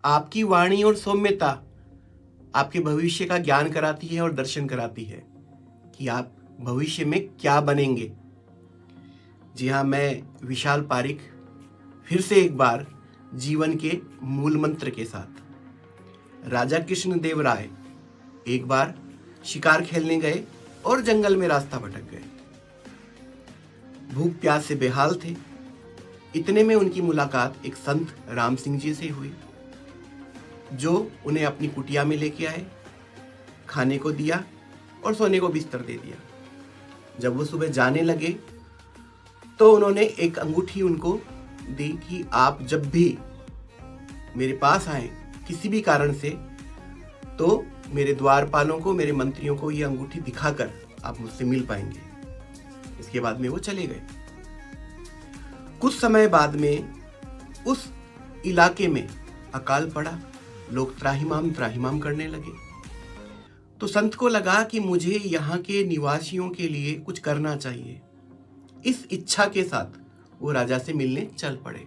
आपकी वाणी और सौम्यता आपके भविष्य का ज्ञान कराती है और दर्शन कराती है कि आप भविष्य में क्या बनेंगे। जी हाँ, मैं विशाल पारिक फिर से एक बार जीवन के मूल मंत्र के साथ। राजा कृष्णदेव राय एक बार शिकार खेलने गए और जंगल में रास्ता भटक गए। भूख प्यास से बेहाल थे। इतने में उनकी मुलाकात एक संत राम सिंह जी से हुई, जो उन्हें अपनी कुटिया में लेके आए, खाने को दिया और सोने को बिस्तर दे दिया। जब वो सुबह जाने लगे तो उन्होंने एक अंगूठी उनको दी कि आप जब भी मेरे पास आए किसी भी कारण से, तो मेरे द्वारपालों को, मेरे मंत्रियों को ये अंगूठी दिखाकर आप मुझसे मिल पाएंगे। इसके बाद में वो चले गए। कुछ समय बाद में उस इलाके में अकाल पड़ा, लोग त्राहिमाम करने लगे। तो संत को लगा कि मुझे यहाँ के निवासियों के लिए कुछ करना चाहिए। इस इच्छा के साथ वो राजा से मिलने चल पड़े।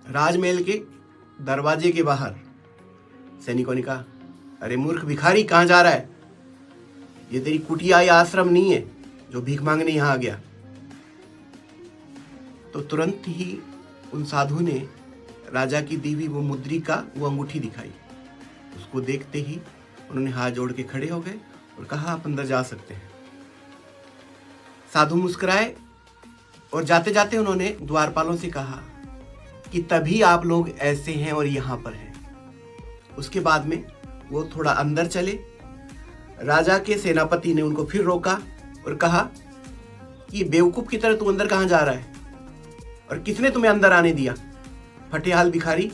राजमहल के दरवाजे के बाहर सैनिकों ने कहा, अरे मूर्ख भिखारी, कहाँ जा रहा है? ये तेरी कुटिया या आश्रम नहीं है जो भीख मांगने यहाँ आ गया। तो तुरंत ही उन साधु ने राजा की दी हुई वो मुद्रिका, वो अंगूठी दिखाई। उसको देखते ही उन्होंने हाथ जोड़ के खड़े हो गए और कहा, आप अंदर जा सकते हैं। साधु मुस्कुराए और जाते जाते उन्होंने द्वारपालों से कहा कि तभी आप लोग ऐसे हैं और यहाँ पर हैं। उसके बाद में वो थोड़ा अंदर चले। राजा के सेनापति ने उनको फिर रोका और कहा कि बेवकूफ की तरह तू अंदर कहाँ जा रहा है और किसने तुम्हें अंदर आने दिया, फटेहाल भिखारी।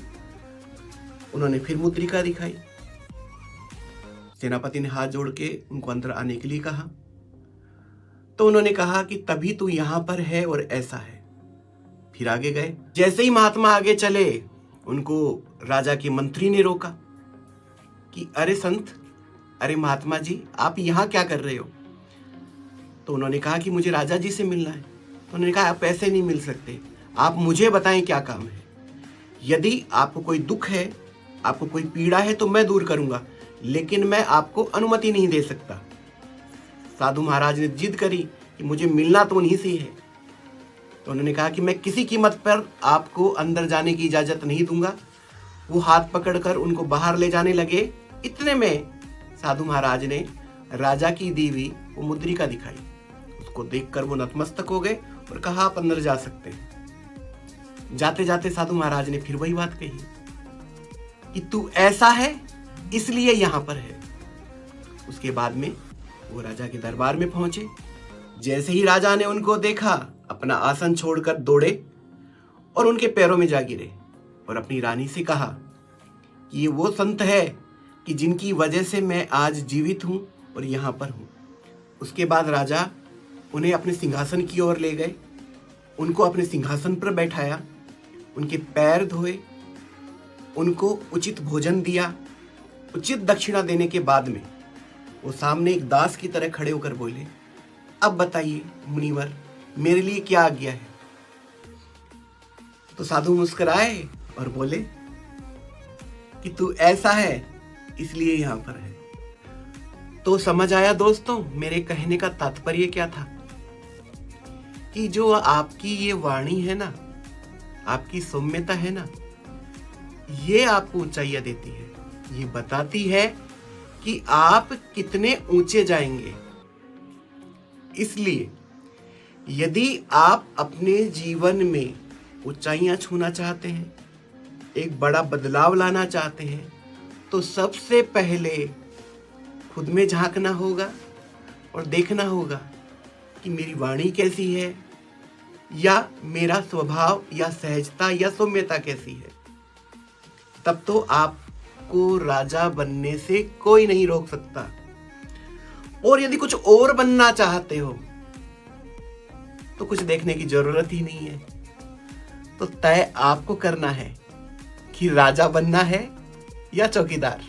उन्होंने फिर मुद्रिका दिखाई। सेनापति ने हाथ जोड़ के उनको अंदर आने के लिए कहा। तो उन्होंने कहा कि तभी तू यहां पर है और ऐसा है। फिर आगे गए। जैसे ही महात्मा आगे चले, उनको राजा के मंत्री ने रोका कि अरे संत, अरे महात्मा जी, आप यहां क्या कर रहे हो? तो उन्होंने कहा कि मुझे राजा जी से मिलना है। तो उन्होंने कहा, आप ऐसे नहीं मिल सकते, आप मुझे बताएं क्या काम है। यदि आपको कोई दुख है, आपको कोई पीड़ा है, तो मैं दूर करूंगा, लेकिन मैं आपको अनुमति नहीं दे सकता। साधु महाराज ने जिद करी कि मुझे मिलना तो उन्हीं से है। तो उन्होंने कहा कि मैं किसी कीमत पर आपको अंदर जाने की इजाजत नहीं दूंगा। वो हाथ पकड़कर उनको बाहर ले जाने लगे। इतने में साधु महाराज ने राजा की दी हुई वो मुद्रिका दिखाई। उसको देखकर वो नतमस्तक हो गए और कहा, आप अंदर जा सकते हैं। जाते जाते साधु महाराज ने फिर वही बात कही कि तू ऐसा है इसलिए यहां पर है। उसके बाद में वो राजा के दरबार में पहुंचे। जैसे ही राजा ने उनको देखा, अपना आसन छोड़कर दौड़े और उनके पैरों में जा गिरे और अपनी रानी से कहा कि ये वो संत है कि जिनकी वजह से मैं आज जीवित हूं और यहां पर हूं। उसके बाद राजा उन्हें अपने सिंहासन की ओर ले गए, उनको अपने सिंहासन पर बैठाया, उनके पैर धोए, उनको उचित भोजन दिया। उचित दक्षिणा देने के बाद में वो सामने एक दास की तरह खड़े होकर बोले, अब बताइए मुनिवर, मेरे लिए क्या आज्ञा है? तो साधु मुस्कुराए और बोले कि तू ऐसा है इसलिए यहां पर है। तो समझ आया दोस्तों मेरे कहने का तात्पर्य क्या था? कि जो आपकी ये वाणी है ना, आपकी सौम्यता है ना, ये आपको ऊंचाइयां देती है। ये बताती है कि आप कितने ऊंचे जाएंगे। इसलिए यदि आप अपने जीवन में ऊंचाइयां छूना चाहते हैं, एक बड़ा बदलाव लाना चाहते हैं, तो सबसे पहले खुद में झांकना होगा और देखना होगा कि मेरी वाणी कैसी है, या मेरा स्वभाव या सहजता या सौम्यता कैसी है। तब तो आपको राजा बनने से कोई नहीं रोक सकता। और यदि कुछ और बनना चाहते हो तो कुछ देखने की जरूरत ही नहीं है। तो तय आपको करना है कि राजा बनना है या चौकीदार।